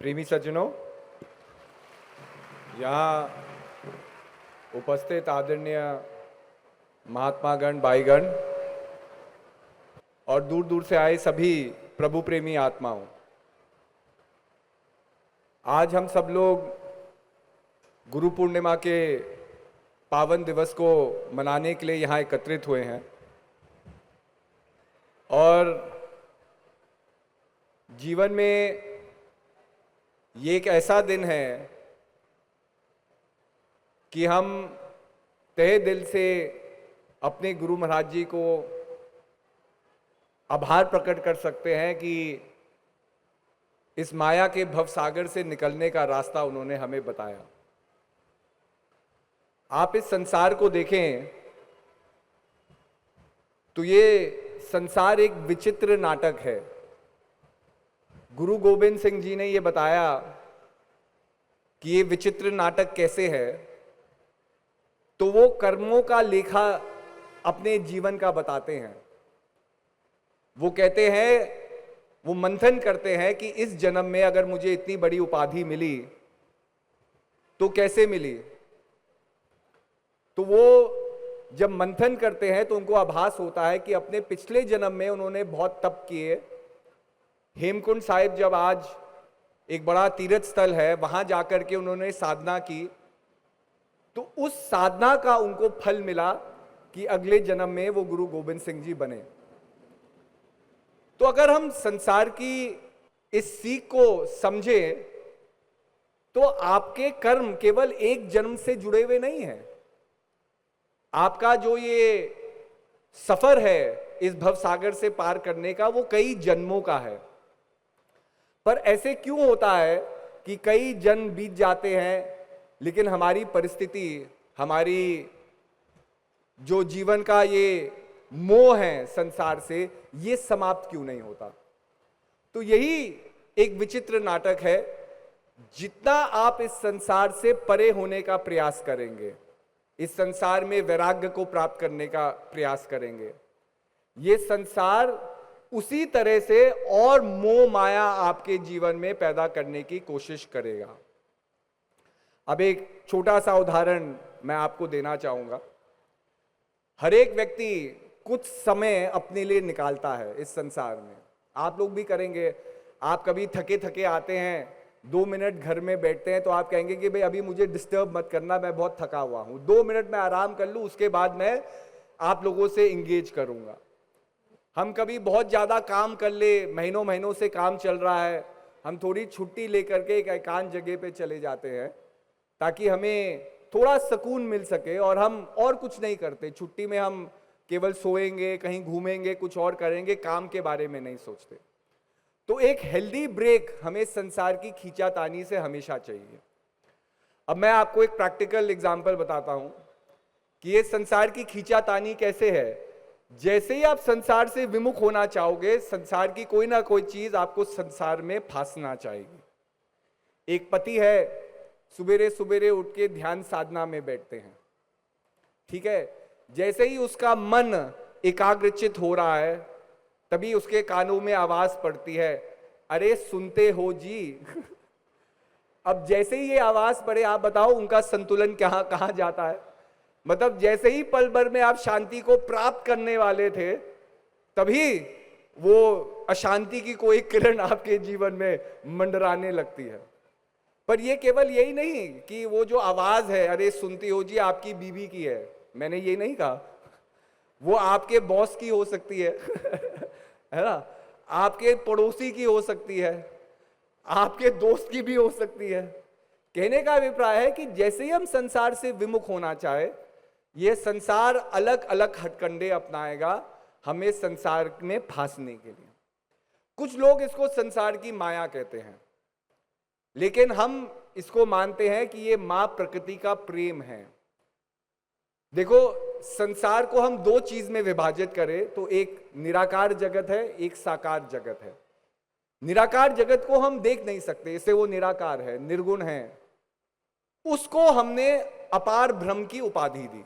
प्रेमी सज्जनों, यहाँ उपस्थित आदरणीय महात्मागण, भाईगण और दूर दूर से आए सभी प्रभु प्रेमी आत्माओं, आज हम सब लोग गुरु पूर्णिमा के पावन दिवस को मनाने के लिए यहाँ एकत्रित हुए हैं और जीवन में ये एक ऐसा दिन है कि हम तहे दिल से अपने गुरु महाराज जी को आभार प्रकट कर सकते हैं कि इस माया के भवसागर से निकलने का रास्ता उन्होंने हमें बताया। आप इस संसार को देखें तो ये संसार एक विचित्र नाटक है। गुरु गोविंद सिंह जी ने ये बताया कि ये विचित्र नाटक कैसे है, तो वो कर्मों का लेखा अपने जीवन का बताते हैं। वो कहते हैं, वो मंथन करते हैं कि इस जन्म में अगर मुझे इतनी बड़ी उपाधि मिली तो कैसे मिली। तो वो जब मंथन करते हैं तो उनको आभास होता है कि अपने पिछले जन्म में उन्होंने बहुत तप किए। हेमकुंड साहिब जब आज एक बड़ा तीर्थ स्थल है, वहां जाकर के उन्होंने साधना की, तो उस साधना का उनको फल मिला कि अगले जन्म में वो गुरु गोविंद सिंह जी बने। तो अगर हम संसार की इस सीख को समझें तो आपके कर्म केवल एक जन्म से जुड़े हुए नहीं हैं। आपका जो ये सफर है इस भवसागर से पार करने का, वो कई जन्मों का है। पर ऐसे क्यों होता है कि कई जन्म बीत जाते हैं लेकिन हमारी परिस्थिति, हमारी जो जीवन का ये मोह है संसार से, ये समाप्त क्यों नहीं होता। तो यही एक विचित्र नाटक है। जितना आप इस संसार से परे होने का प्रयास करेंगे, इस संसार में वैराग्य को प्राप्त करने का प्रयास करेंगे, ये संसार उसी तरह से और मोह माया आपके जीवन में पैदा करने की कोशिश करेगा। अब एक छोटा सा उदाहरण मैं आपको देना चाहूंगा। हर एक व्यक्ति कुछ समय अपने लिए निकालता है इस संसार में। आप लोग भी करेंगे। आप कभी थके थके आते हैं, 2 मिनट घर में बैठते हैं तो आप कहेंगे कि भाई अभी मुझे डिस्टर्ब मत करना, मैं बहुत थका हुआ हूं, 2 मिनट में आराम कर लूं, उसके बाद मैं आप लोगों से इंगेज करूंगा। हम कभी बहुत ज्यादा काम कर ले, महीनों महीनों से काम चल रहा है, हम थोड़ी छुट्टी लेकर के एक एकांत जगह पे चले जाते हैं ताकि हमें थोड़ा सुकून मिल सके, और हम और कुछ नहीं करते। छुट्टी में हम केवल सोएंगे, कहीं घूमेंगे, कुछ और करेंगे, काम के बारे में नहीं सोचते। तो एक हेल्दी ब्रेक हमें संसार की खींचातानी से हमेशा चाहिए। अब मैं आपको एक प्रैक्टिकल एग्जांपल बताता हूं कि ये संसार की खींचातानी कैसे है। जैसे ही आप संसार से विमुख होना चाहोगे, संसार की कोई ना कोई चीज आपको संसार में फांसना चाहेगी। एक पति है, सुबेरे सुबेरे उठ के ध्यान साधना में बैठते हैं, ठीक है। जैसे ही उसका मन एकाग्रचित हो रहा है, तभी उसके कानों में आवाज पड़ती है, अरे सुनते हो जी। अब जैसे ही ये आवाज पड़े, आप बताओ उनका संतुलन कहां जाता है। मतलब जैसे ही पल भर में आप शांति को प्राप्त करने वाले थे, तभी वो अशांति की कोई किरण आपके जीवन में मंडराने लगती है। पर ये केवल यही नहीं कि वो जो आवाज है, अरे सुनती हो जी, आपकी बीवी की है, मैंने ये नहीं कहा। वो आपके बॉस की हो सकती है है ना, आपके पड़ोसी की हो सकती है, आपके दोस्त की भी हो सकती है। कहने का अभिप्राय है कि जैसे ही हम संसार से विमुख होना चाहे, ये संसार अलग अलग हथकंडे अपनाएगा हमें संसार में फांसने के लिए। कुछ लोग इसको संसार की माया कहते हैं, लेकिन हम इसको मानते हैं कि ये मां प्रकृति का प्रेम है। देखो, संसार को हम 2 चीज में विभाजित करें तो एक निराकार जगत है, एक साकार जगत है। निराकार जगत को हम देख नहीं सकते, इसे वो निराकार है, निर्गुण है। उसको हमने अपार ब्रह्म की उपाधि दी,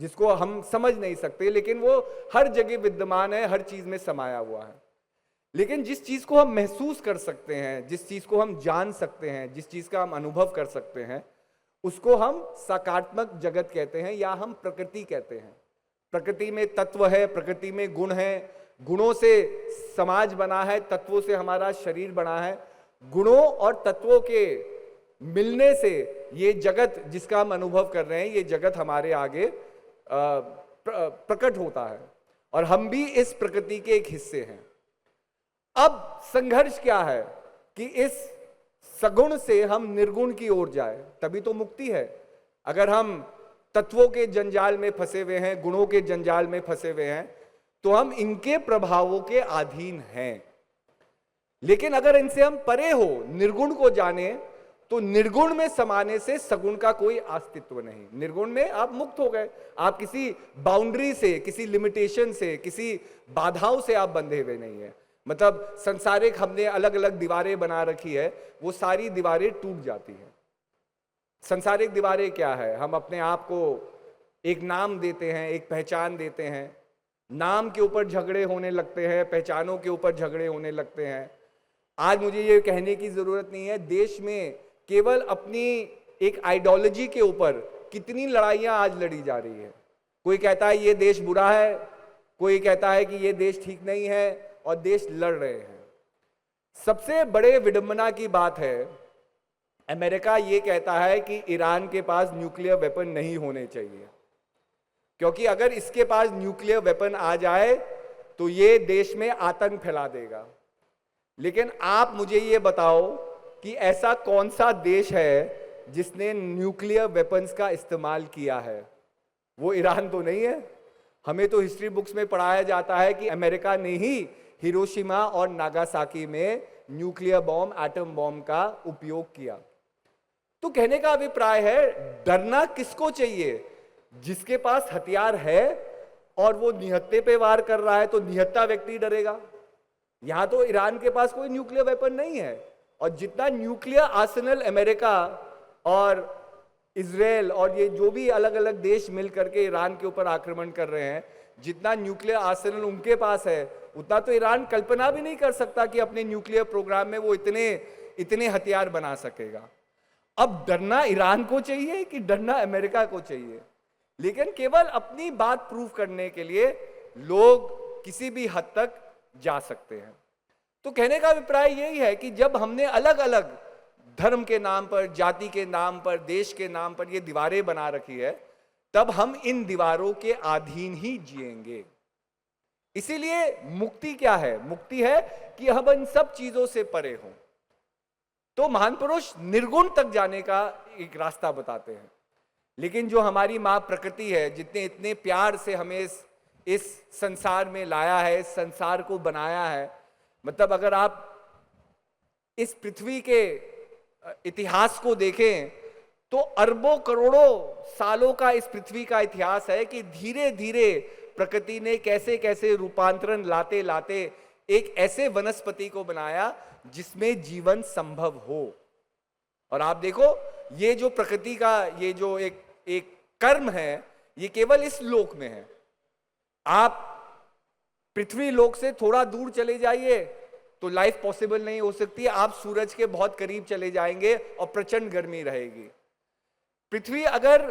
जिसको हम समझ नहीं सकते, लेकिन वो हर जगह विद्यमान है, हर चीज में समाया हुआ है। लेकिन जिस चीज को हम महसूस कर सकते हैं, जिस चीज को हम जान सकते हैं, जिस चीज का हम अनुभव कर सकते हैं, उसको हम सकारात्मक जगत कहते हैं या हम प्रकृति कहते हैं। प्रकृति में तत्व है, प्रकृति में गुण है, गुणों से समाज बना है, तत्वों से हमारा शरीर बना है। गुणों और तत्वों के मिलने से ये जगत जिसका हम अनुभव कर रहे हैं, ये जगत हमारे आगे प्रकट होता है और हम भी इस प्रकृति के एक हिस्से हैं। अब संघर्ष क्या है कि इस सगुण से हम निर्गुण की ओर जाए, तभी तो मुक्ति है। अगर हम तत्वों के जंजाल में फंसे हुए हैं, गुणों के जंजाल में फंसे हुए हैं, तो हम इनके प्रभावों के अधीन हैं। लेकिन अगर इनसे हम परे हो, निर्गुण को जाने, तो निर्गुण में समाने से सगुण का कोई अस्तित्व नहीं। निर्गुण में आप मुक्त हो गए, आप किसी बाउंड्री से, किसी लिमिटेशन से, किसी बाधाओं से आप बंधे हुए नहीं है। मतलब संसारिक हमने अलग अलग दीवारें बना रखी है, वो सारी दीवारें टूट जाती हैं। संसारिक दीवारें क्या है? हम अपने आप को एक नाम देते हैं, एक पहचान देते हैं, नाम के ऊपर झगड़े होने लगते हैं, पहचानों के ऊपर झगड़े होने लगते हैं। आज मुझे ये कहने की जरूरत नहीं है, देश में केवल अपनी एक आइडियोलॉजी के ऊपर कितनी लड़ाइयां आज लड़ी जा रही है। कोई कहता है ये देश बुरा है, कोई कहता है कि ये देश ठीक नहीं है, और देश लड़ रहे हैं। सबसे बड़े विडंबना की बात है, अमेरिका ये कहता है कि ईरान के पास न्यूक्लियर वेपन नहीं होने चाहिए, क्योंकि अगर इसके पास न्यूक्लियर वेपन आ जाए तो ये देश में आतंक फैला देगा। लेकिन आप मुझे ये बताओ कि ऐसा कौन सा देश है जिसने न्यूक्लियर वेपन्स का इस्तेमाल किया है? वो ईरान तो नहीं है। हमें तो हिस्ट्री बुक्स में पढ़ाया जाता है कि अमेरिका ने ही हिरोशिमा और नागासाकी में न्यूक्लियर बॉम्ब, एटम बॉम्ब का उपयोग किया। तो कहने का अभिप्राय है, डरना किसको चाहिए? जिसके पास हथियार है और वो निहत्थे पे वार कर रहा है, तो निहत्था व्यक्ति डरेगा। यहां तो ईरान के पास कोई न्यूक्लियर वेपन नहीं है, और जितना न्यूक्लियर आर्सेनल अमेरिका और इजराइल और ये जो भी अलग अलग देश मिल करके ईरान के ऊपर आक्रमण कर रहे हैं, जितना न्यूक्लियर आर्सेनल उनके पास है, उतना तो ईरान कल्पना भी नहीं कर सकता कि अपने न्यूक्लियर प्रोग्राम में वो इतने हथियार बना सकेगा। अब डरना ईरान को चाहिए कि डरना अमेरिका को चाहिए? लेकिन केवल अपनी बात प्रूव करने के लिए लोग किसी भी हद तक जा सकते हैं। तो कहने का अभिप्राय यही है कि जब हमने अलग अलग धर्म के नाम पर, जाति के नाम पर, देश के नाम पर ये दीवारें बना रखी है, तब हम इन दीवारों के अधीन ही जिएंगे। इसीलिए मुक्ति क्या है? मुक्ति है कि हम इन सब चीजों से परे हों। तो महान पुरुष निर्गुण तक जाने का एक रास्ता बताते हैं। लेकिन जो हमारी मां प्रकृति है, जितने इतने प्यार से हमें इस संसार में लाया है, इस संसार को बनाया है, मतलब अगर आप इस पृथ्वी के इतिहास को देखें तो अरबों करोड़ों सालों का इस पृथ्वी का इतिहास है कि धीरे धीरे प्रकृति ने कैसे कैसे रूपांतरण लाते लाते एक ऐसे वनस्पति को बनाया जिसमें जीवन संभव हो। और आप देखो, ये जो प्रकृति का ये जो एक कर्म है, ये केवल इस लोक में है। आप पृथ्वी लोक से थोड़ा दूर चले जाइए तो लाइफ पॉसिबल नहीं हो सकती। आप सूरज के बहुत करीब चले जाएंगे और प्रचंड गर्मी रहेगी। पृथ्वी अगर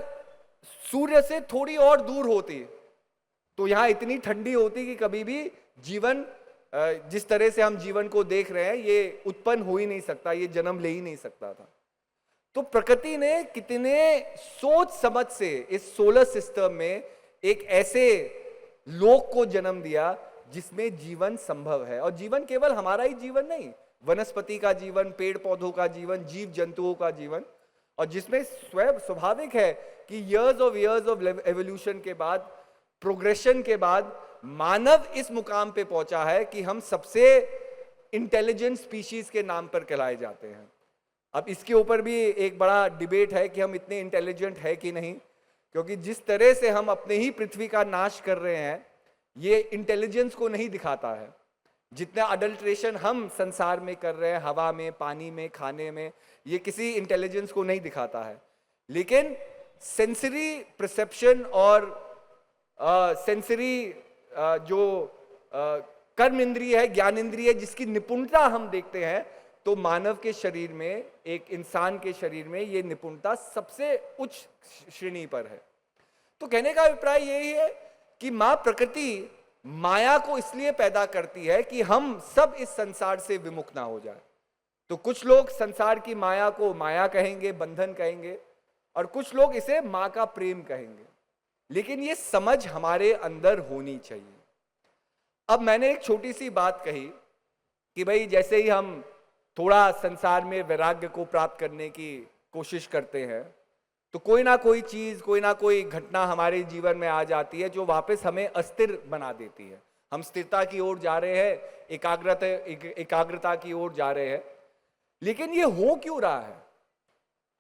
सूर्य से थोड़ी और दूर होती तो यहां इतनी ठंडी होती कि कभी भी जीवन, जिस तरह से हम जीवन को देख रहे हैं, ये उत्पन्न हो ही नहीं सकता, ये जन्म ले ही नहीं सकता था। तो प्रकृति ने कितने सोच समझ से इस सोलर सिस्टम में एक ऐसे लोक को जन्म दिया जिसमें जीवन संभव है। और जीवन केवल हमारा ही जीवन नहीं, वनस्पति का जीवन, पेड़ पौधों का जीवन, जीव जंतुओं का जीवन, और जिसमें स्वयं स्वाभाविक है कि ईयर्स ऑफ एवोल्यूशन के बाद, प्रोग्रेशन के बाद मानव इस मुकाम पे पहुंचा है कि हम सबसे इंटेलिजेंट स्पीशीज के नाम पर कहलाए जाते हैं। अब इसके ऊपर भी एक बड़ा डिबेट है कि हम इतने इंटेलिजेंट है कि नहीं, क्योंकि जिस तरह से हम अपने ही पृथ्वी का नाश कर रहे हैं, ये इंटेलिजेंस को नहीं दिखाता है। जितना अडल्ट्रेशन हम संसार में कर रहे हैं, हवा में, पानी में, खाने में, ये किसी इंटेलिजेंस को नहीं दिखाता है। लेकिन सेंसरी परसेप्शन और सेंसरी जो कर्म इंद्रिय है, ज्ञान इंद्रिय है, जिसकी निपुणता हम देखते हैं, तो मानव के शरीर में, एक इंसान के शरीर में ये निपुणता सबसे उच्च श्रेणी पर है। तो कहने का अभिप्राय यही है कि मां प्रकृति माया को इसलिए पैदा करती है कि हम सब इस संसार से विमुख ना हो जाए। तो कुछ लोग संसार की माया को माया कहेंगे, बंधन कहेंगे, और कुछ लोग इसे मां का प्रेम कहेंगे, लेकिन ये समझ हमारे अंदर होनी चाहिए। अब मैंने एक छोटी सी बात कही कि भाई जैसे ही हम थोड़ा संसार में वैराग्य को प्राप्त करने की कोशिश करते हैं, तो कोई ना कोई चीज, कोई ना कोई घटना हमारे जीवन में आ जाती है जो वापस हमें अस्थिर बना देती है। हम स्थिरता की ओर जा रहे हैं, एकाग्रता की ओर जा रहे हैं, लेकिन ये हो क्यों रहा है?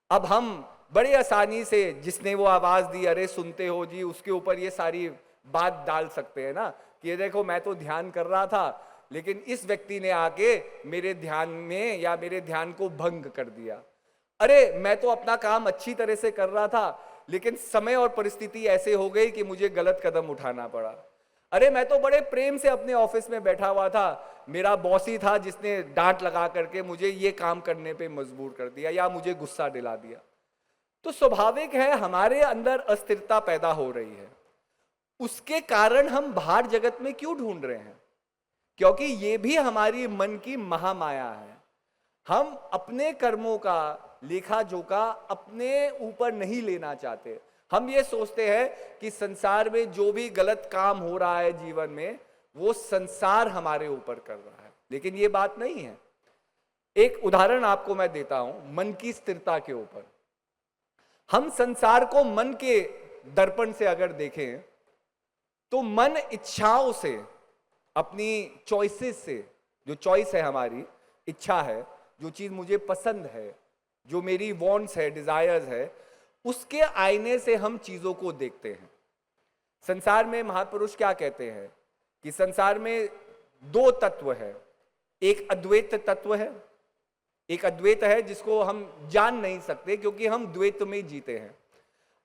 अब हम बड़े आसानी से जिसने वो आवाज दी, अरे सुनते हो जी, उसके ऊपर ये सारी बात डाल सकते हैं ना कि ये देखो मैं तो ध्यान कर रहा था, लेकिन इस व्यक्ति ने आके मेरे ध्यान में या मेरे ध्यान को भंग कर दिया। अरे मैं तो अपना काम अच्छी तरह से कर रहा था, लेकिन समय और परिस्थिति ऐसे हो गई कि मुझे गलत कदम उठाना पड़ा। अरे मैं तो बड़े प्रेम से अपने ऑफिस में बैठा हुआ था, मेरा बॉस ही था जिसने डांट लगा करके मुझे ये काम करने पे मजबूर कर दिया या मुझे गुस्सा दिला दिया। तो स्वाभाविक है हमारे अंदर अस्थिरता पैदा हो रही है। उसके कारण हम बाहर जगत में क्यों ढूंढ रहे हैं? क्योंकि ये भी हमारी मन की महामाया है। हम अपने कर्मों का लेखा जोखा अपने ऊपर नहीं लेना चाहते। हम ये सोचते हैं कि संसार में जो भी गलत काम हो रहा है जीवन में, वो संसार हमारे ऊपर कर रहा है, लेकिन ये बात नहीं है। एक उदाहरण आपको मैं देता हूं मन की स्थिरता के ऊपर। हम संसार को मन के दर्पण से अगर देखें तो मन इच्छाओं से, अपनी चॉइसेस से, जो चॉइस है हमारी इच्छा है, जो चीज मुझे पसंद है, जो मेरी वांट्स है, डिजायर्स है, उसके आईने से हम चीजों को देखते हैं। संसार में महापुरुष क्या कहते हैं कि संसार में दो तत्व है। एक अद्वैत तत्व है, एक अद्वैत है जिसको हम जान नहीं सकते क्योंकि हम द्वैत में जीते हैं।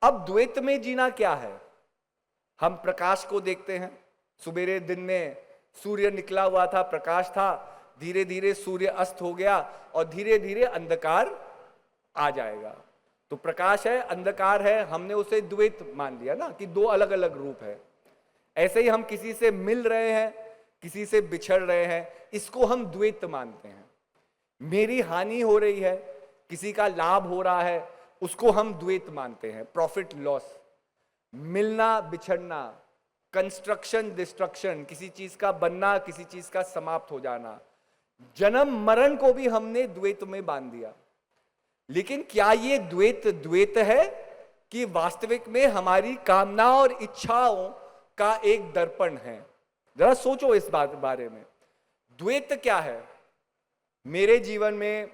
अब द्वैत में जीना क्या है? हम प्रकाश को देखते हैं। सुबेरे दिन में सूर्य निकला हुआ था, प्रकाश था, धीरे धीरे सूर्य अस्त हो गया और धीरे धीरे अंधकार आ जाएगा। तो प्रकाश है, अंधकार है, हमने उसे द्वैत मान लिया ना कि दो अलग अलग रूप है। ऐसे ही हम किसी से मिल रहे हैं, किसी से बिछड़ रहे हैं, इसको हम द्वैत मानते हैं। मेरी हानि हो रही है, किसी का लाभ हो रहा है, उसको हम द्वैत मानते हैं, प्रॉफिट लॉस। मिलना बिछड़ना, कंस्ट्रक्शन डिस्ट्रक्शन, किसी चीज का बनना, किसी चीज का समाप्त हो जाना, जन्म मरण को भी हमने द्वैत में बांध दिया। लेकिन क्या ये द्वैत द्वैत है कि वास्तविक में हमारी कामना और इच्छाओं का एक दर्पण है? जरा सोचो इस बात बारे में। द्वैत क्या है? मेरे जीवन में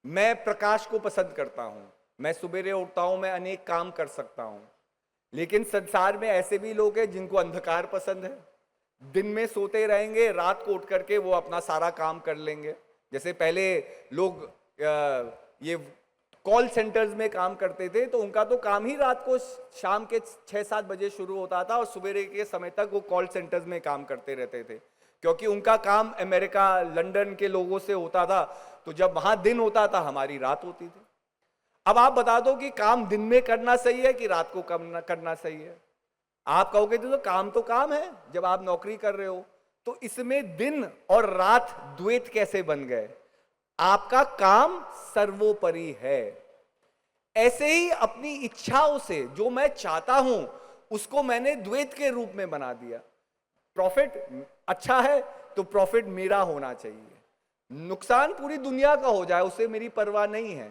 मैं प्रकाश को पसंद करता हूं, मैं सुबेरे उठता हूं, मैं अनेक काम कर सकता हूं, लेकिन संसार में ऐसे भी लोग हैं जिनको अंधकार पसंद है। दिन में सोते रहेंगे, रात को उठ करके वो अपना सारा काम कर लेंगे। जैसे पहले लोग ये कॉल सेंटर्स में काम करते थे, तो उनका तो काम ही रात को शाम के 6-7 बजे शुरू होता था और सुबेरे के समय तक वो कॉल सेंटर्स में काम करते रहते थे, क्योंकि उनका काम अमेरिका, लंदन के लोगों से होता था। तो जब वहां दिन होता था, हमारी रात होती थी। अब आप बता दो कि काम दिन में करना सही है कि रात को करना सही है? आप कहोगे तो काम तो काम है जब आप नौकरी कर रहे हो। तो इसमें दिन और रात द्वैत कैसे बन गए? आपका काम सर्वोपरि है। ऐसे ही अपनी इच्छाओं से जो मैं चाहता हूं उसको मैंने द्वैत के रूप में बना दिया। प्रॉफिट अच्छा है तो प्रॉफिट मेरा होना चाहिए, नुकसान पूरी दुनिया का हो जाए उससे मेरी परवाह नहीं है।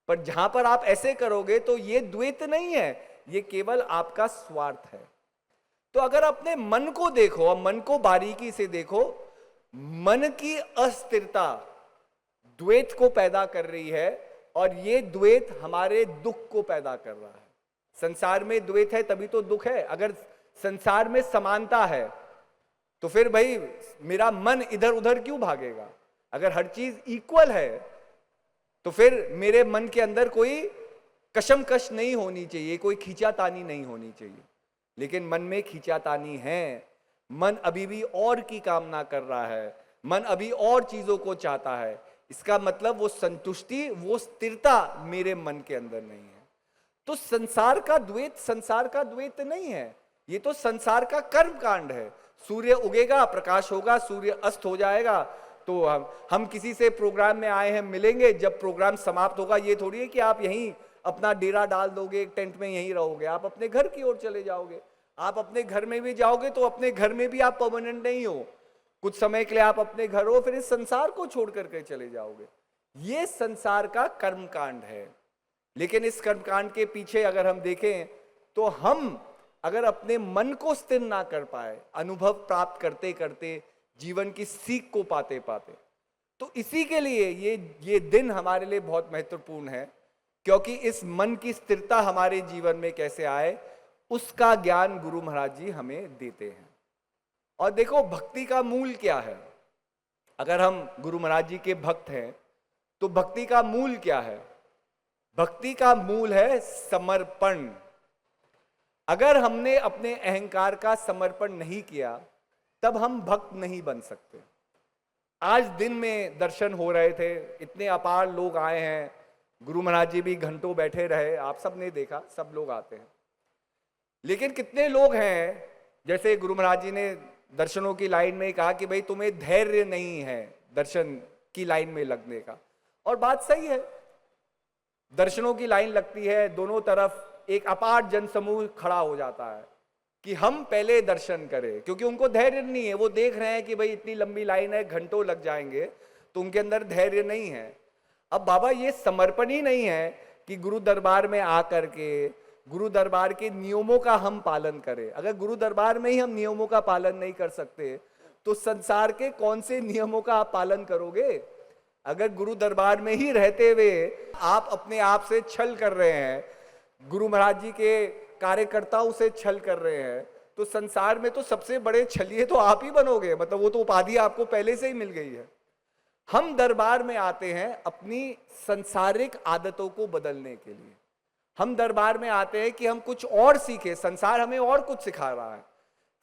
पर जहां पर आप ऐसे करोगे तो ये द्वैत नहीं है, ये केवल आपका स्वार्थ है। तो अगर अपने मन को देखो और मन को बारीकी से देखो, मन की अस्थिरता द्वैत को पैदा कर रही है और ये द्वैत हमारे दुख को पैदा कर रहा है। संसार में द्वैत है तभी तो दुख है। अगर संसार में समानता है तो फिर भाई मेरा मन इधर उधर क्यों भागेगा? अगर हर चीज इक्वल है तो फिर मेरे मन के अंदर कोई कशमकश नहीं होनी चाहिए, कोई खींचातानी नहीं होनी चाहिए। लेकिन मन में खींचातानी है, मन अभी भी और की कामना कर रहा है, मन अभी और चीजों को चाहता है, इसका मतलब वो संतुष्टि, वो स्थिरता मेरे मन के अंदर नहीं है। तो संसार का द्वैत नहीं है, ये तो संसार का कर्म कांड है। सूर्य उगेगा, प्रकाश होगा, सूर्य अस्त हो जाएगा, तो हम किसी से प्रोग्राम में आए हैं, मिलेंगे, जब प्रोग्राम समाप्त होगा ये थोड़ी है कि आप यहीं अपना डेरा डाल दोगे, एक टेंट में यहीं रहोगे, आप अपने घर की ओर चले जाओगे। आप अपने घर में भी जाओगे तो अपने घर में भी आप परमानेंट नहीं हो, कुछ समय के लिए आप अपने घर हो, फिर इस संसार को छोड़ करके चले जाओगे। ये संसार का कर्मकांड है। लेकिन इस कर्मकांड के पीछे अगर हम देखें तो हम अगर अपने मन को स्थिर ना कर पाए, अनुभव प्राप्त करते करते, जीवन की सीख को पाते पाते, तो इसी के लिए ये दिन हमारे लिए बहुत महत्वपूर्ण है, क्योंकि इस मन की स्थिरता हमारे जीवन में कैसे आए उसका ज्ञान गुरु महाराज जी हमें देते हैं। और देखो भक्ति का मूल क्या है। अगर हम गुरु महाराज जी के भक्त हैं तो भक्ति का मूल क्या है? भक्ति का मूल है समर्पण। अगर हमने अपने अहंकार का समर्पण नहीं किया तब हम भक्त नहीं बन सकते। आज दिन में दर्शन हो रहे थे, इतने अपार लोग आए हैं, गुरु महाराज जी भी घंटों बैठे रहे, आप सब ने देखा, सब लोग आते हैं। लेकिन कितने लोग हैं, जैसे गुरु महाराज जी ने दर्शनों की लाइन में कहा कि भाई तुम्हें धैर्य नहीं है दर्शन की लाइन में लगने का, और बात सही है। दर्शनों की लाइन लगती है, दोनों तरफ एक अपार जनसमूह खड़ा हो जाता है कि हम पहले दर्शन करें, क्योंकि उनको धैर्य नहीं है। वो देख रहे हैं कि भाई इतनी लंबी लाइन है, घंटों लग जाएंगे, तो उनके अंदर धैर्य नहीं है। अब बाबा ये समर्पण ही नहीं है कि गुरु दरबार में आकर के गुरु दरबार के नियमों का हम पालन करें। अगर गुरु दरबार में ही हम नियमों का पालन नहीं कर सकते तो संसार के कौन से नियमों का आप पालन करोगे? अगर गुरु दरबार में ही रहते हुए आप अपने आप से छल कर रहे हैं, गुरु महाराज जी के कार्यकर्ताओं से छल कर रहे हैं, तो संसार में तो सबसे बड़े छलिए तो आप ही बनोगे। मतलब वो तो उपाधि आपको पहले से ही मिल गई है। हम दरबार में आते हैं अपनी संसारिक आदतों को बदलने के लिए। हम दरबार में आते हैं कि हम कुछ और सीखें। संसार हमें और कुछ सिखा रहा है।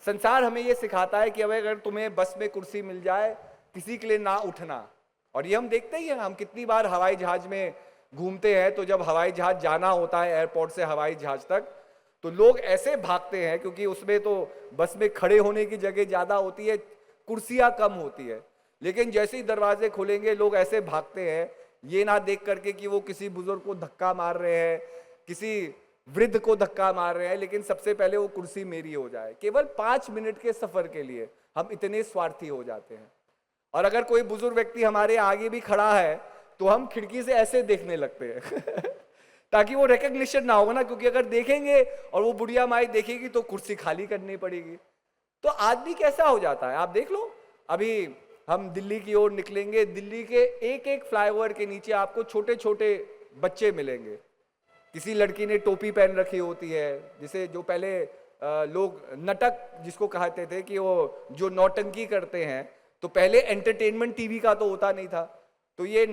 संसार हमें यह सिखाता है कि अगर तुम्हें बस में कुर्सी मिल जाए, किसी के लिए ना उठना। और ये हम देखते ही हैं, हम कितनी बार हवाई जहाज में घूमते हैं, तो जब हवाई जहाज जाना होता है एयरपोर्ट से हवाई जहाज तक, तो लोग ऐसे भागते हैं, क्योंकि उसमें तो बस में खड़े होने की जगह ज्यादा होती है, कुर्सियां कम होती है। लेकिन जैसे ही दरवाजे खुलेंगे लोग ऐसे भागते हैं, ये ना देख करके कि वो किसी बुजुर्ग को धक्का मार रहे हैं, किसी वृद्ध को धक्का मार रहे हैं, लेकिन सबसे पहले वो कुर्सी मेरी हो जाए। केवल 5 मिनट के सफर के लिए हम इतने स्वार्थी हो जाते हैं। और अगर कोई बुजुर्ग व्यक्ति हमारे आगे भी खड़ा है तो हम खिड़की से ऐसे देखने लगते हैं ताकि वो रिकग्निशन ना होगा ना, क्योंकि अगर देखेंगे और वो बुढ़िया माई देखेगी तो कुर्सी खाली करनी पड़ेगी। तो आदमी कैसा हो जाता है, आप देख लो। अभी हम दिल्ली की ओर निकलेंगे, दिल्ली के एक एक फ्लाईओवर के नीचे आपको छोटे छोटे बच्चे मिलेंगे। किसी लड़की ने टोपी पहन रखी होती है, जिसे जो पहले लोग नटक जिसको कहते थे कि वो जो नौटंकी करते हैं, तो पहले एंटरटेनमेंट टीवी का तो होता नहीं था, तो ये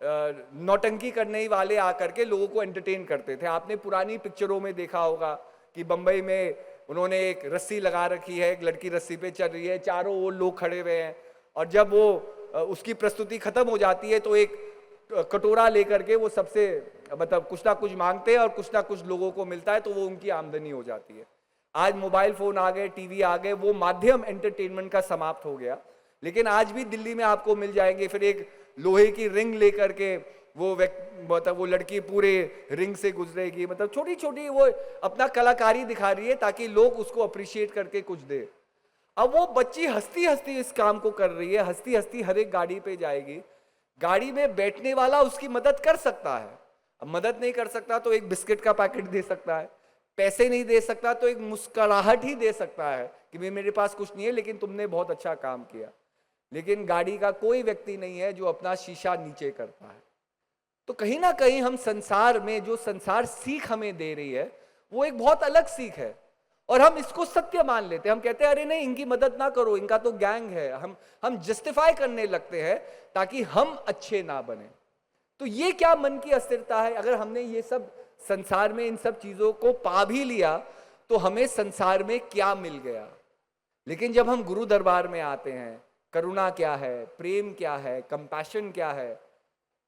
नौटंकी करने ही वाले आकर के लोगों को एंटरटेन करते थे। आपने पुरानी पिक्चरों में देखा होगा कि बंबई में उन्होंने एक रस्सी लगा रखी है, एक लड़की रस्सी पे चल रही है, चारों ओर लोग खड़े हुए हैं, और जब वो उसकी प्रस्तुति खत्म हो जाती है तो एक कटोरा लेकर के वो सबसे मतलब कुछ ना कुछ मांगते हैं और कुछ ना कुछ लोगों को मिलता है, तो वो उनकी आमदनी हो जाती है। आज मोबाइल फोन आ गए, टीवी आ गए, वो माध्यम एंटरटेनमेंट का समाप्त हो गया। लेकिन आज भी दिल्ली में आपको मिल जाएंगे, फिर एक लोहे की रिंग लेकर के मतलब वो लड़की पूरे रिंग से गुजरेगी, मतलब छोटी छोटी वो अपना कलाकारी दिखा रही है ताकि लोग उसको अप्रिशिएट करके कुछ दे। अब वो बच्ची हंसती हंसती इस काम को कर रही है, हंसती हंसती हर एक गाड़ी पे जाएगी, गाड़ी में बैठने वाला उसकी मदद कर सकता है, अब मदद नहीं कर सकता तो एक बिस्किट का पैकेट दे सकता है, पैसे नहीं दे सकता तो एक मुस्कुराहट ही दे सकता है कि मेरे पास कुछ नहीं है लेकिन तुमने बहुत अच्छा काम किया। लेकिन गाड़ी का कोई व्यक्ति नहीं है जो अपना शीशा नीचे करता है। तो कहीं ना कहीं हम संसार में जो संसार सीख हमें दे रही है वो एक बहुत अलग सीख है, और हम इसको सत्य मान लेते हैं। हम कहते हैं अरे नहीं, इनकी मदद ना करो, इनका तो गैंग है। हम जस्टिफाई करने लगते हैं ताकि हम अच्छे ना बने। तो ये क्या मन की अस्थिरता है? अगर हमने ये सब संसार में इन सब चीजों को पा भी लिया तो हमें संसार में क्या मिल गया? लेकिन जब हम गुरु दरबार में आते हैं, करुणा क्या है, प्रेम क्या है, कंपैशन क्या है,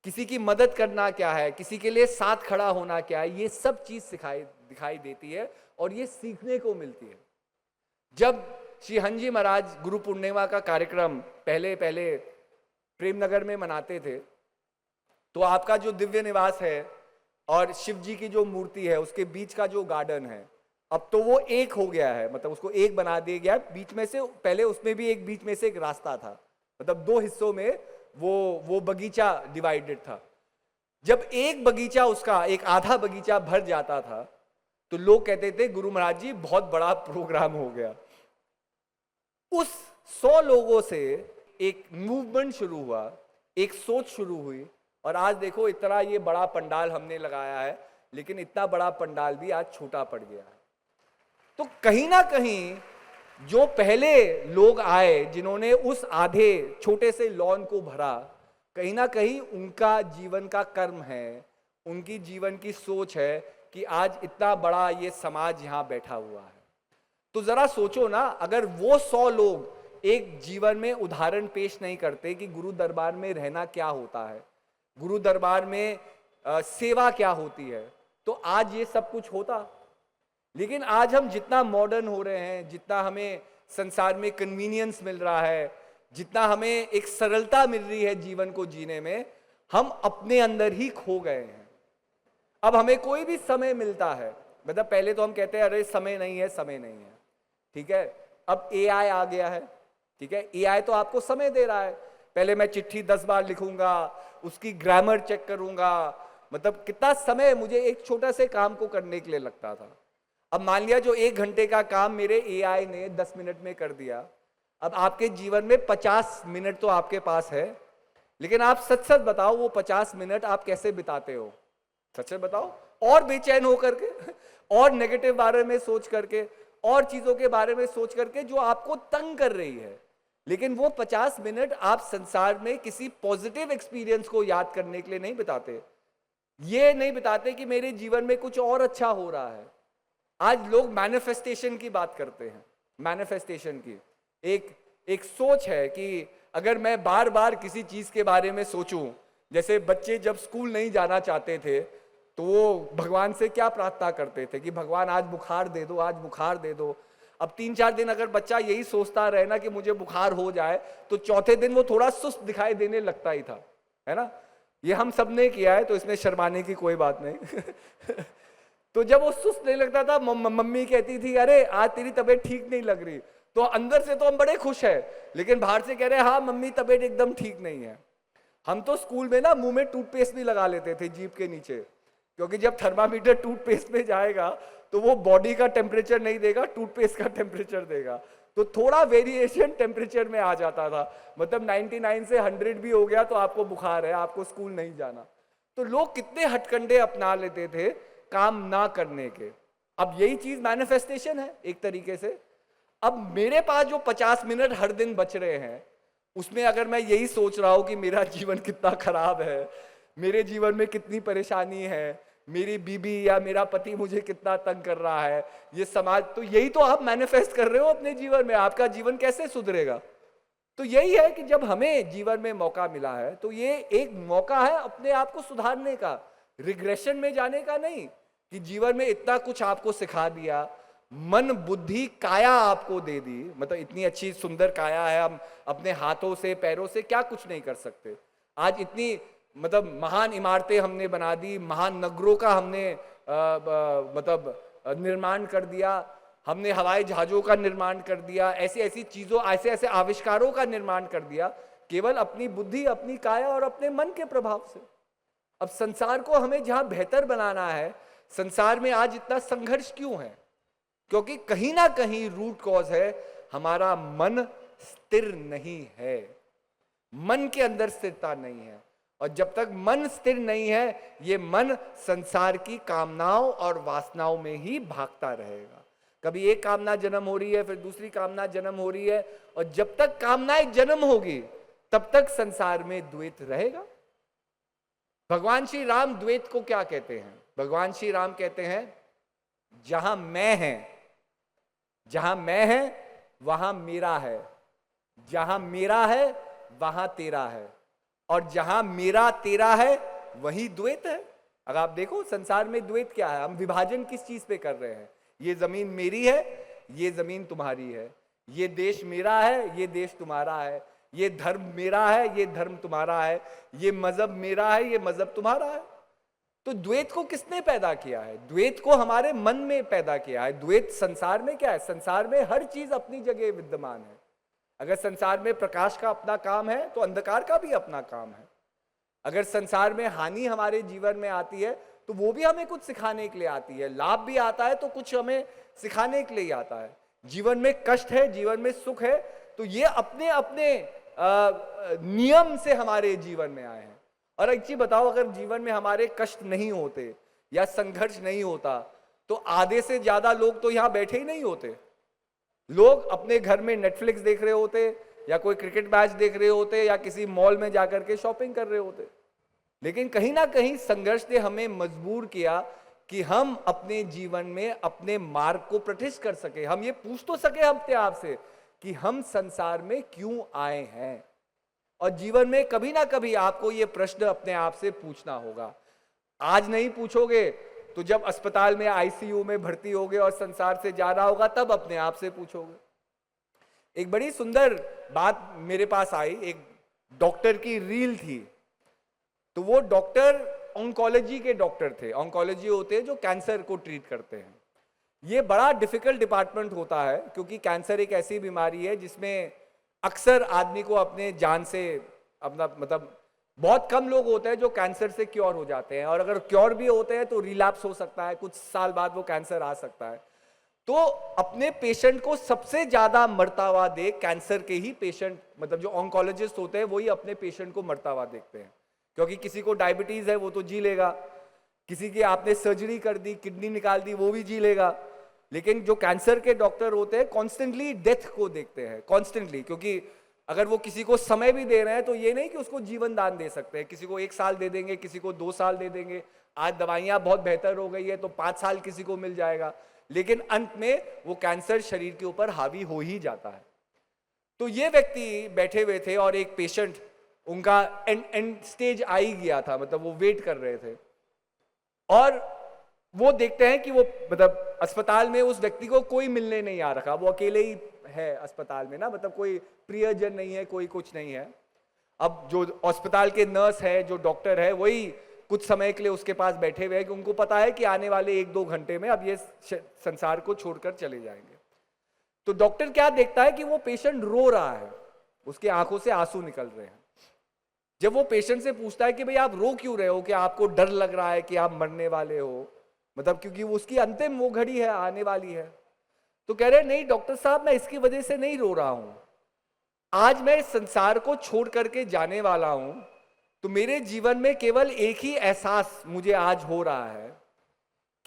किसी की मदद करना क्या है, किसी के लिए साथ खड़ा होना क्या है, ये सब चीज दिखाई देती है और ये सीखने को मिलती है। जब श्री हंजी महाराज गुरु पूर्णिमा का कार्यक्रम पहले पहले प्रेमनगर में मनाते थे, तो आपका जो दिव्य निवास है और शिव जी की जो मूर्ति है उसके बीच का जो गार्डन है, अब तो वो एक हो गया है, मतलब उसको एक बना दिया गया। बीच में से पहले उसमें भी एक बीच में से एक रास्ता था, मतलब दो हिस्सों में वो बगीचा डिवाइडेड था। जब एक बगीचा, उसका एक आधा बगीचा भर जाता था तो लोग कहते थे गुरु महाराज जी बहुत बड़ा प्रोग्राम हो गया। उस 100 लोगों से एक मूवमेंट शुरू हुआ, एक सोच शुरू हुई, और आज देखो इतना ये बड़ा पंडाल हमने लगाया है, लेकिन इतना बड़ा पंडाल भी आज छोटा पड़ गया है। तो कहीं ना कहीं जो पहले लोग आए जिन्होंने उस आधे छोटे से लॉन को भरा, कहीं ना कहीं उनका जीवन का कर्म है, उनकी जीवन की सोच है कि आज इतना बड़ा ये समाज यहां बैठा हुआ है। तो जरा सोचो ना, अगर वो 100 लोग एक जीवन में उदाहरण पेश नहीं करते कि गुरु दरबार में रहना क्या होता है, गुरु दरबार में सेवा क्या होती है, तो आज ये सब कुछ होता। लेकिन आज हम जितना मॉडर्न हो रहे हैं, जितना हमें संसार में कन्वीनियंस मिल रहा है, जितना हमें एक सरलता मिल रही है जीवन को जीने में, हम अपने अंदर ही खो गए हैं। अब हमें कोई भी समय मिलता है, मतलब पहले तो हम कहते हैं अरे समय नहीं है, समय नहीं है, ठीक है। अब एआई आ गया है, ठीक है, एआई तो आपको समय दे रहा है। पहले मैं चिट्ठी 10 बार लिखूंगा, उसकी ग्रामर चेक करूंगा, मतलब कितना समय मुझे एक छोटा से काम को करने के लिए लगता था। अब मान लिया जो 1 घंटे का काम मेरे एआई ने 10 मिनट में कर दिया, अब आपके जीवन में 50 मिनट तो आपके पास है, लेकिन आप सच सच बताओ वो 50 मिनट आप कैसे बिताते हो? सच सच बताओ। और बेचैन हो करके, और नेगेटिव बारे में सोच करके, और चीजों के बारे में सोच करके जो आपको तंग कर रही है। लेकिन वो 50 मिनट आप संसार में किसी पॉजिटिव एक्सपीरियंस को याद करने के लिए नहीं बिताते, ये नहीं बिताते कि मेरे जीवन में कुछ और अच्छा हो रहा है। आज लोग मैनिफेस्टेशन की बात करते हैं, मैनिफेस्टेशन की एक सोच है कि अगर मैं बार बार किसी चीज के बारे में सोचूं, जैसे बच्चे जब स्कूल नहीं जाना चाहते थे तो वो भगवान से क्या प्रार्थना करते थे कि भगवान आज बुखार दे दो, आज बुखार दे दो। अब 3-4 दिन अगर बच्चा यही सोचता रहे ना कि मुझे बुखार हो जाए, तो चौथे दिन वो थोड़ा सुस्त दिखाई देने लगता ही था, है ना। ये हम सब ने किया है, तो इसमें शर्माने की कोई बात नहीं। तो जब वो सुस्त नहीं लगता था, मम्मी कहती थी अरे आज तेरी तबीयत ठीक नहीं लग रही, तो अंदर से तो हम बड़े खुश है, लेकिन बाहर से कह रहे हैं हाँ मम्मी तबीयत एकदम ठीक नहीं है। हम तो स्कूल में ना मुंह में टूथपेस्ट भी लगा लेते थे जीभ के नीचे, क्योंकि जब थर्मामीटर टूथपेस्ट में जाएगा तो वो बॉडी का टेम्परेचर नहीं देगा, टूथपेस्ट का टेम्परेचर देगा, तो थोड़ा वेरिएशन टेम्परेचर में आ जाता था। मतलब 99 से 100 भी हो गया तो आपको बुखार है, आपको स्कूल नहीं जाना। तो लोग कितने हटकंडे अपना लेते थे काम ना करने के। अब यही चीज मैनिफेस्टेशन है एक तरीके से। अब मेरे पास जो 50 मिनट हर दिन बच रहे हैं, उसमें अगर मैं यही सोच रहा हूं कि मेरा जीवन कितना खराब है, मेरे जीवन में कितनी परेशानी है, मेरी बीबी या मेरा पति मुझे कितना तंग कर रहा है, ये समाज, तो यही तो आप मैनिफेस्ट कर रहे हो अपने जीवन में। आपका जीवन कैसे सुधरेगा? तो यही है कि जब हमें जीवन में मौका मिला है तो ये एक मौका है अपने आप को सुधारने का, रिग्रेशन में जाने का नहीं। कि जीवन में इतना कुछ आपको सिखा दिया, मन बुद्धि काया आपको दे दी, मतलब इतनी अच्छी सुंदर काया है, हम अपने हाथों से पैरों से क्या कुछ नहीं कर सकते। आज इतनी मतलब महान इमारतें हमने बना दी, महान नगरों का हमने मतलब निर्माण कर दिया, हमने हवाई जहाजों का निर्माण कर दिया, ऐसी ऐसी चीजों, ऐसे ऐसे आविष्कारों का निर्माण कर दिया, केवल अपनी बुद्धि, अपनी काया और अपने मन के प्रभाव से। अब संसार को हमें जहां बेहतर बनाना है, संसार में आज इतना संघर्ष क्यों है? क्योंकि कहीं ना कहीं रूट कॉज है हमारा मन स्थिर नहीं है, मन के अंदर स्थिरता नहीं है। और जब तक मन स्थिर नहीं है, ये मन संसार की कामनाओं और वासनाओं में ही भागता रहेगा। कभी एक कामना जन्म हो रही है, फिर दूसरी कामना जन्म हो रही है, और जब तक कामनाएं जन्म होगी तब तक संसार में द्वैत रहेगा। भगवान श्री राम द्वैत को क्या कहते हैं? भगवान श्री राम कहते हैं जहां मैं है, जहां मैं है वहां मेरा है, जहां मेरा है वहां तेरा है, और जहां मेरा तेरा है वही द्वैत है। अगर आप देखो संसार में द्वैत क्या है, हम विभाजन किस चीज पे कर रहे हैं? ये जमीन मेरी है, ये जमीन तुम्हारी है, ये देश मेरा है, ये देश तुम्हारा है, ये धर्म मेरा है, ये धर्म तुम्हारा है, ये मजहब मेरा है, ये मजहब तुम्हारा है। तो द्वैत को किसने पैदा किया है? द्वैत को हमारे मन में पैदा किया है। द्वैत संसार में क्या है? संसार में हर चीज अपनी जगह विद्यमान है। अगर संसार में प्रकाश का अपना काम है तो अंधकार का भी अपना काम है। अगर संसार में हानि हमारे जीवन में आती है तो वो भी हमें कुछ सिखाने के लिए आती है। लाभ भी आता है तो कुछ हमें सिखाने के लिए ही आता है। जीवन में कष्ट है, जीवन में सुख है, तो ये अपने अपने नियम से हमारे जीवन में आए हैं। और एक चीज बताओ, अगर जीवन में हमारे कष्ट नहीं होते या संघर्ष नहीं होता तो आधे से ज्यादा लोग तो यहां बैठे ही नहीं होते। लोग अपने घर में नेटफ्लिक्स देख रहे होते, या कोई क्रिकेट मैच देख रहे होते, या किसी मॉल में जाकर के शॉपिंग कर रहे होते। लेकिन कहीं ना कहीं संघर्ष ने हमें मजबूर किया कि हम अपने जीवन में अपने मार्ग को प्रतिष्ठित कर सके। हम ये पूछ तो सके अपने आप से कि हम संसार में क्यों आए हैं। और जीवन में कभी ना कभी आपको ये प्रश्न अपने आप से पूछना होगा। आज नहीं पूछोगे तो जब अस्पताल में आईसीयू में भर्ती होगे और संसार से जाना होगा तब अपने आप से पूछोगे। एक बड़ी सुंदर बात मेरे पास आई, एक डॉक्टर की रील थी। तो वो डॉक्टर ऑन्कोलॉजी के डॉक्टर थे। ऑन्कोलॉजी होते हैं जो कैंसर को ट्रीट करते हैं। ये बड़ा डिफिकल्ट डिपार्टमेंट होता है क्योंकि कैंसर एक ऐसी बीमारी है जिसमें अक्सर आदमी को अपने जान से अपना मतलब बहुत कम लोग होते हैं जो कैंसर से क्योर हो जाते हैं, और अगर क्योर भी होते हैं तो रिलैप्स हो सकता है, कुछ साल बाद वो कैंसर आ सकता है। तो अपने पेशेंट को सबसे ज्यादा मरता हुआ देख कैंसर के ही पेशेंट, मतलब जो ऑन्कोलॉजिस्ट होते हैं वही अपने पेशेंट को मरता हुआ देखते हैं। क्योंकि किसी को डायबिटीज है वो तो जी लेगा, किसी की आपने सर्जरी कर दी, किडनी निकाल दी, वो भी जी लेगा। लेकिन जो कैंसर के डॉक्टर होते हैं कॉन्स्टेंटली डेथ को देखते हैं, कॉन्स्टेंटली। क्योंकि अगर वो किसी को समय भी दे रहे हैं तो ये नहीं कि उसको जीवन दान दे सकते हैं। किसी को 1 साल दे देंगे, किसी को 2 साल दे देंगे। आज दवाइयां बहुत बेहतर हो गई है तो 5 साल किसी को मिल जाएगा, लेकिन अंत में वो कैंसर शरीर के ऊपर हावी हो ही जाता है। तो ये व्यक्ति बैठे हुए थे और एक पेशेंट, उनका एंड स्टेज आ ही गया था, मतलब वो वेट कर रहे थे। और वो देखते हैं कि वो मतलब अस्पताल में उस व्यक्ति को कोई मिलने नहीं आ रखा, वो अकेले ही है अस्पताल में ना, मतलब कोई प्रियजन नहीं है, कोई कुछ नहीं है। अब जो अस्पताल के नर्स है, जो डॉक्टर है, वही कुछ समय के लिए उसके पास बैठे हुए हैं कि उनको पता है कि आने वाले 1-2 घंटे में अब ये संसार को छोड़कर चले जाएंगे। तो डॉक्टर क्या देखता है कि वो पेशेंट रो रहा है, उसके आंखों से आंसू निकल रहे हैं। जब वो पेशेंट से पूछता है कि भाई आप रो क्यों रहे हो, कि आपको डर लग रहा है कि आप मरने वाले हो, मतलब क्योंकि उसकी अंतिम वो घड़ी है, आने वाली है। तो कह रहे नहीं डॉक्टर साहब, मैं इसकी वजह से नहीं रो रहा हूं। आज मैं संसार को छोड़ करके जाने वाला हूं, तो मेरे जीवन में केवल एक ही एहसास मुझे आज हो रहा है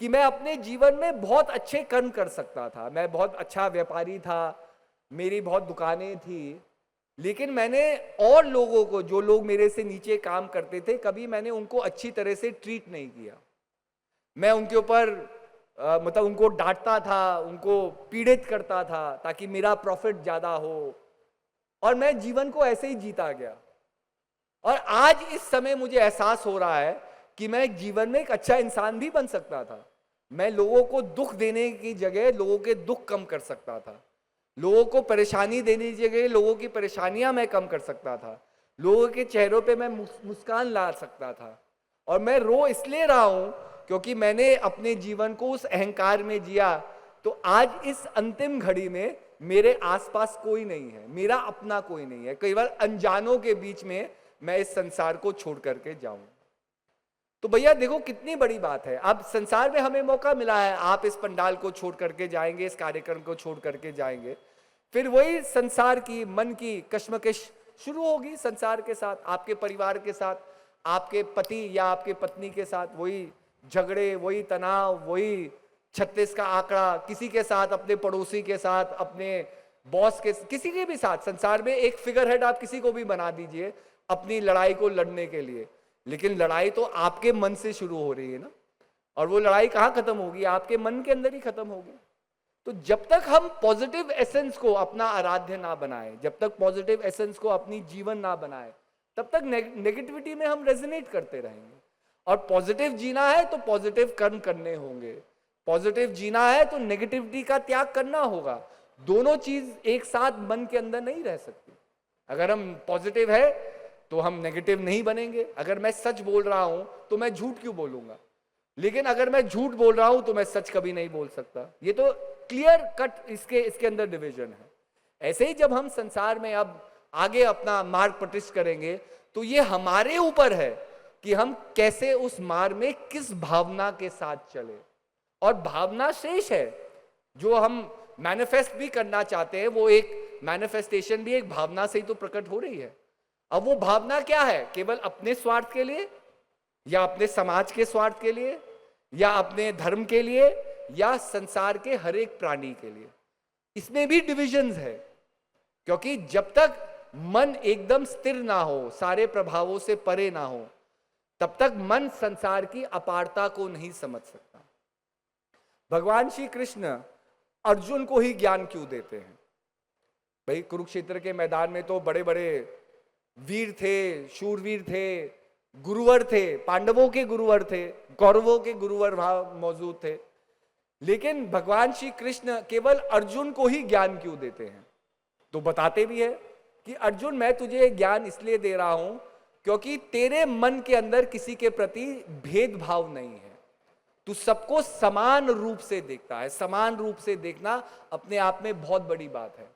कि मैं अपने जीवन में बहुत अच्छे कर्म कर सकता था। मैं बहुत अच्छा व्यापारी था, मेरी बहुत दुकानें थी, लेकिन मैंने और लोगों को, जो लोग मेरे से नीचे काम करते थे, कभी मैंने उनको अच्छी तरह से ट्रीट नहीं किया। मैं उनके ऊपर मतलब उनको डांटता था, उनको पीड़ित करता था ताकि मेरा प्रॉफिट ज्यादा हो, और मैं जीवन को ऐसे ही जीता गया। और आज इस समय मुझे एहसास हो रहा है कि मैं जीवन में एक अच्छा इंसान भी बन सकता था। मैं लोगों को दुख देने की जगह लोगों के दुख कम कर सकता था, लोगों को परेशानी देने की जगह लोगों की परेशानियां मैं कम कर सकता था, लोगों के चेहरों पे मैं मुस्कान ला सकता था। और मैं रो इसलिए रहा हूं क्योंकि मैंने अपने जीवन को उस अहंकार में जिया। तो आज इस अंतिम घड़ी में मेरे आसपास कोई नहीं है, मेरा अपना कोई नहीं है, केवल अनजानों के बीच में मैं इस संसार को छोड़ करके जाऊं। तो भैया देखो कितनी बड़ी बात है। अब संसार में हमें मौका मिला है, आप इस पंडाल को छोड़ करके जाएंगे, इस कार्यक्रम को छोड़ करके जाएंगे, फिर वही संसार की मन की कश्मकश शुरू होगी संसार के साथ, आपके परिवार के साथ, आपके पति या आपके पत्नी के साथ, वही झगड़े, वही तनाव, वही 36 का आंकड़ा, किसी के साथ, अपने पड़ोसी के साथ, अपने बॉस के, किसी के भी साथ। संसार में एक फिगर हेड आप किसी को भी बना दीजिए अपनी लड़ाई को लड़ने के लिए, लेकिन लड़ाई तो आपके मन से शुरू हो रही है ना। और वो लड़ाई कहाँ खत्म होगी? आपके मन के अंदर ही खत्म होगी। तो जब तक हम पॉजिटिव एसेंस को अपना आराध्य ना बनाए, जब तक पॉजिटिव एसेंस को अपनी जीवन ना बनाए, तब तक नेगेटिविटी में हम रेजोनेट करते रहेंगे। और पॉजिटिव जीना है तो पॉजिटिव कर्म करने होंगे, पॉजिटिव जीना है तो नेगेटिविटी का त्याग करना होगा। दोनों चीज एक साथ मन के अंदर नहीं रह सकती। अगर हम पॉजिटिव है तो हम नेगेटिव नहीं बनेंगे। अगर मैं सच बोल रहा हूं तो मैं झूठ क्यों बोलूंगा, लेकिन अगर मैं झूठ बोल रहा हूं तो मैं सच कभी नहीं बोल सकता। ये तो क्लियर कट इसके अंदर डिवीजन है। ऐसे ही जब हम संसार में अब आगे अपना मार्ग प्रतिष्ठित करेंगे तो ये हमारे ऊपर है कि हम कैसे उस मार्ग में किस भावना के साथ चले। और भावना शेष है, जो हम मैनिफेस्ट भी करना चाहते हैं वो एक मैनिफेस्टेशन भी एक भावना से ही तो प्रकट हो रही है। अब वो भावना क्या है, केवल अपने स्वार्थ के लिए या अपने समाज के स्वार्थ के लिए या अपने धर्म के लिए या संसार के हर एक प्राणी के लिए? इसमें भी डिविजन्स है, क्योंकि जब तक मन एकदम स्थिर ना हो, सारे प्रभावों से परे ना हो, तब तक मन संसार की अपारता को नहीं समझ सकता। भगवान श्री कृष्ण अर्जुन को ही ज्ञान क्यों देते हैं? भाई कुरुक्षेत्र के मैदान में तो बड़े बड़े वीर थे, शूरवीर थे, गुरुवर थे, पांडवों के गुरुवर थे, कौरवों के गुरुवर वहां मौजूद थे, लेकिन भगवान श्री कृष्ण केवल अर्जुन को ही ज्ञान क्यों देते हैं? तो बताते भी है कि अर्जुन मैं तुझे ज्ञान इसलिए दे रहा हूं क्योंकि तेरे मन के अंदर किसी के प्रति भेदभाव नहीं है। तू सबको समान रूप से देखता है। समान रूप से देखना अपने आप में बहुत बड़ी बात है।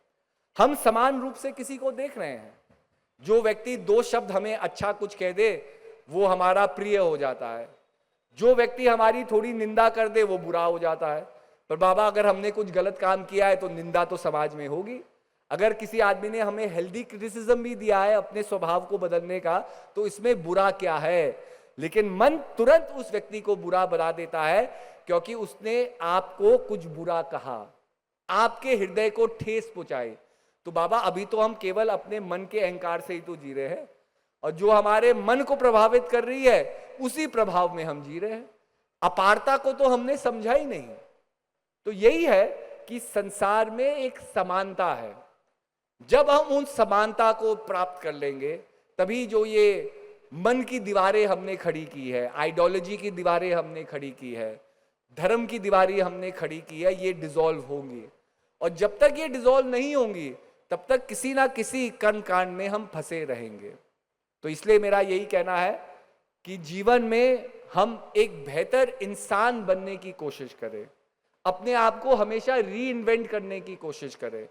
हम समान रूप से किसी को देख रहे हैं। जो व्यक्ति दो शब्द हमें अच्छा कुछ कह दे वो हमारा प्रिय हो जाता है, जो व्यक्ति हमारी थोड़ी निंदा कर दे वो बुरा हो जाता है। पर बाबा अगर हमने कुछ गलत काम किया है तो निंदा तो समाज में होगी। अगर किसी आदमी ने हमें हेल्दी क्रिटिसिज्म भी दिया है अपने स्वभाव को बदलने का, तो इसमें बुरा क्या है? लेकिन मन तुरंत उस व्यक्ति को बुरा बना देता है क्योंकि उसने आपको कुछ बुरा कहा, आपके हृदय को ठेस पहुंचाई। तो बाबा अभी तो हम केवल अपने मन के अहंकार से ही तो जी रहे हैं, और जो हमारे मन को प्रभावित कर रही है उसी प्रभाव में हम जी रहे हैं। अपारता को तो हमने समझा ही नहीं। तो यही है कि संसार में एक समानता है। जब हम उन समानता को प्राप्त कर लेंगे तभी जो ये मन की दीवारें हमने खड़ी की है, आइडियोलॉजी की दीवारें हमने खड़ी की है, धर्म की दीवारें हमने खड़ी की है, ये डिसॉल्व होंगी। और जब तक ये डिसॉल्व नहीं होंगी तब तक किसी ना किसी कर्म कांड में हम फंसे रहेंगे। तो इसलिए मेरा यही कहना है कि जीवन में हम एक बेहतर इंसान बनने की कोशिश करें, अपने आप को हमेशा री इन्वेंट करने की कोशिश करें,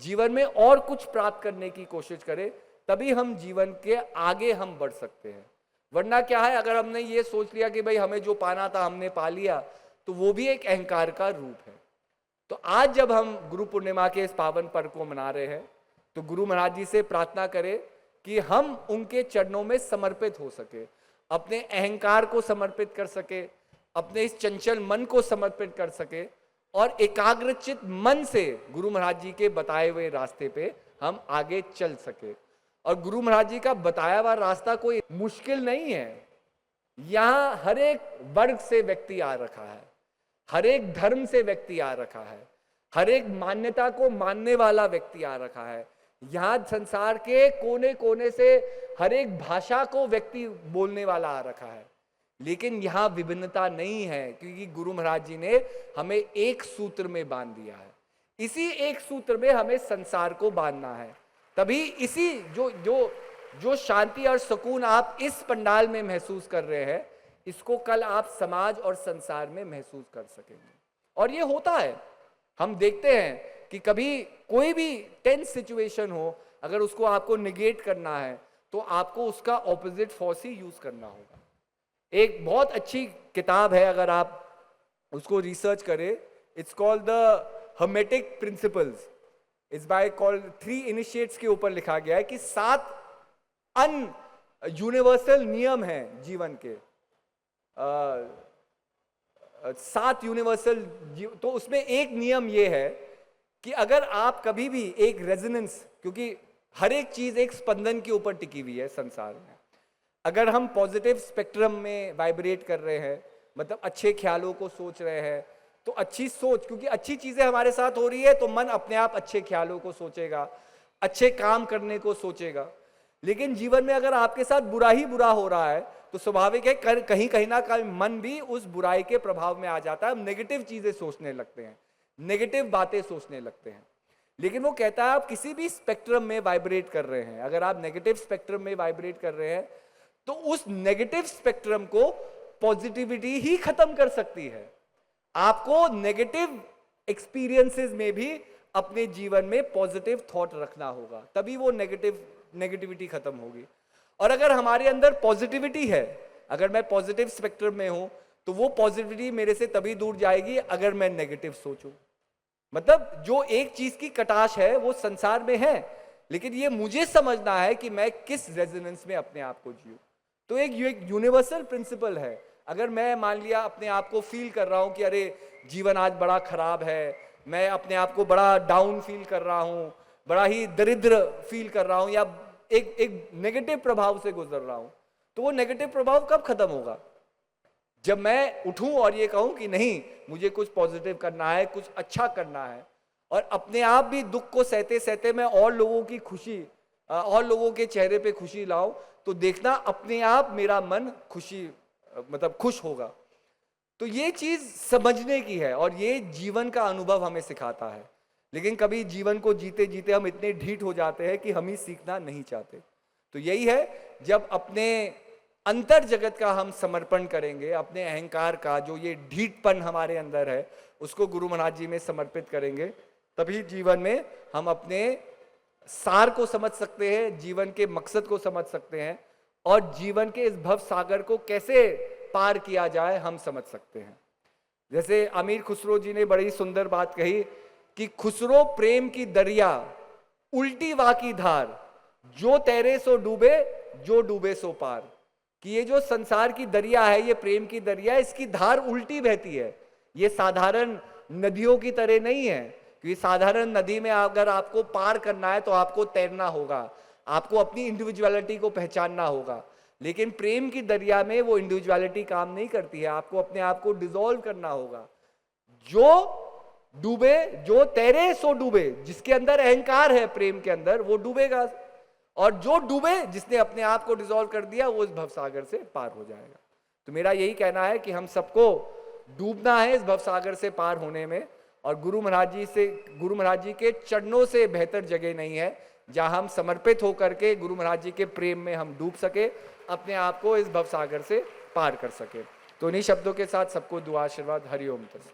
जीवन में और कुछ प्राप्त करने की कोशिश करें, तभी हम जीवन के आगे हम बढ़ सकते हैं। वरना क्या है, अगर हमने ये सोच लिया कि भाई हमें जो पाना था हमने पा लिया, तो वो भी एक अहंकार का रूप है। तो आज जब हम गुरु पूर्णिमा के इस पावन पर्व को मना रहे हैं तो गुरु महाराज जी से प्रार्थना करें कि हम उनके चरणों में समर्पित हो सके, अपने अहंकार को समर्पित कर सके, अपने इस चंचल मन को समर्पित कर सके और एकाग्रचित मन से गुरु महाराज जी के बताए हुए रास्ते पे हम आगे चल सके। और गुरु महाराज जी का बताया हुआ रास्ता कोई मुश्किल नहीं है। यहाँ हर एक वर्ग से व्यक्ति आ रखा है, हर एक धर्म से व्यक्ति आ रखा है, हर एक मान्यता को मानने वाला व्यक्ति आ रखा है। यहाँ संसार के कोने कोने से हर एक भाषा को व्यक्ति बोलने वाला आ रखा है। लेकिन यहाँ विभिन्नता नहीं है क्योंकि गुरु महाराज जी ने हमें एक सूत्र में बांध दिया है। इसी एक सूत्र में हमें संसार को बांधना है। तभी इसी जो शांति और सुकून आप इस पंडाल में महसूस कर रहे हैं, इसको कल आप समाज और संसार में महसूस कर सकेंगे। और ये होता है, हम देखते हैं कि कभी कोई भी टेंस सिचुएशन हो, अगर उसको आपको निगेट करना है तो आपको उसका ऑपोजिट फोर्स ही यूज करना होगा। एक बहुत अच्छी किताब है, अगर आप उसको रिसर्च करें, it's called the hermetic principles, it's by called 3 initiates के ऊपर लिखा गया है कि 7 अन यूनिवर्सल नियम हैं जीवन के, 7 यूनिवर्सल। तो उसमें एक नियम ये है कि अगर आप कभी भी एक रेजोनेंस, क्योंकि हर एक चीज एक स्पंदन के ऊपर टिकी हुई है संसार में, अगर हम पॉजिटिव स्पेक्ट्रम में वाइब्रेट कर रहे हैं, मतलब अच्छे ख्यालों को सोच रहे हैं, तो अच्छी सोच, क्योंकि अच्छी चीजें हमारे साथ हो रही है तो मन अपने आप अच्छे ख्यालों को सोचेगा, अच्छे काम करने को सोचेगा। लेकिन जीवन में अगर आपके साथ बुरा ही बुरा हो रहा है तो स्वाभाविक है कहीं कहीं ना कहीं मन भी उस बुराई के प्रभाव में आ जाता है। हम नेगेटिव चीजें सोचने लगते हैं, नेगेटिव बातें सोचने लगते हैं। लेकिन वो कहता है आप किसी भी स्पेक्ट्रम में वाइब्रेट कर रहे हैं, अगर आप नेगेटिव स्पेक्ट्रम में वाइब्रेट कर रहे हैं तो उस नेगेटिव स्पेक्ट्रम को पॉजिटिविटी ही खत्म कर सकती है। आपको नेगेटिव एक्सपीरियंसेस में भी अपने जीवन में पॉजिटिव थॉट रखना होगा, तभी वो नेगेटिविटी खत्म होगी। और अगर हमारे अंदर पॉजिटिविटी है, अगर मैं पॉजिटिव स्पेक्ट्रम में हूं तो वो पॉजिटिविटी मेरे से तभी दूर जाएगी अगर मैं नेगेटिव सोचूं। मतलब जो एक चीज की कटाश है वो संसार में है, लेकिन ये मुझे समझना है कि मैं किस रेजोनेंस में अपने आप को जीऊं। तो एक यूनिवर्सल प्रिंसिपल है। अगर मैं मान लिया अपने आप को फील कर रहा हूं कि अरे जीवन आज बड़ा खराब है, मैं अपने आप को बड़ा डाउन फील कर रहा हूं, बड़ा ही दरिद्र फील कर रहा हूं, या एक नेगेटिव प्रभाव से गुजर रहा हूं, तो वो नेगेटिव प्रभाव कब खत्म होगा? जब मैं उठूं और ये कहूं कि नहीं, मुझे कुछ पॉजिटिव करना है, कुछ अच्छा करना है, और अपने आप भी दुख को सहते सहते मैं और लोगों की खुशी, और लोगों के चेहरे पे खुशी लाऊं, तो देखना अपने आप मेरा मन खुश होगा। तो ये चीज समझने की है और ये जीवन का अनुभव हमें सिखाता है। लेकिन कभी जीवन को जीते जीते हम इतने ढीठ हो जाते हैं कि हम ही सीखना नहीं चाहते। तो यही है, जब अपने अंतर जगत का हम समर्पण करेंगे, अपने अहंकार का जो ये ढीठपन हमारे अंदर है उसको गुरु महाराज जी में समर्पित करेंगे, तभी जीवन में हम अपने सार को समझ सकते हैं, जीवन के मकसद को समझ सकते हैं, और जीवन के इस भव सागर को कैसे पार किया जाए हम समझ सकते हैं। जैसे अमीर खुसरो जी ने बड़ी सुंदर बात कही कि खुसरो प्रेम की दरिया उल्टी वा की धार, जो तैरे सो डूबे, जो डूबे सो पार। कि ये जो संसार की दरिया है, ये प्रेम की दरिया, इसकी धार उल्टी बहती है। ये साधारण नदियों की तरह नहीं है, क्योंकि साधारण नदी में अगर आपको पार करना है तो आपको तैरना होगा, आपको अपनी इंडिविजुअलिटी को पहचानना होगा। लेकिन प्रेम की दरिया में वो इंडिविजुअलिटी काम नहीं करती है, आपको अपने आप को डिसॉल्व करना होगा। जो डूबे, जो तैरे सो डूबे, जिसके अंदर अहंकार है प्रेम के अंदर, वो डूबेगा, और जो डूबे, जिसने अपने आप को डिसॉल्व कर दिया, वो इस भवसागर से पार हो जाएगा। तो मेरा यही कहना है कि हम सबको डूबना है इस भवसागर से पार होने में, और गुरु महाराज जी के चरणों से बेहतर जगह नहीं है जहां हम समर्पित होकर के गुरु महाराज जी के प्रेम में हम डूब सके, अपने आप को इस भवसागर से पार कर सके। तो इन्हीं शब्दों के साथ सबको दुआ आशीर्वाद। हरिओम तत्सत।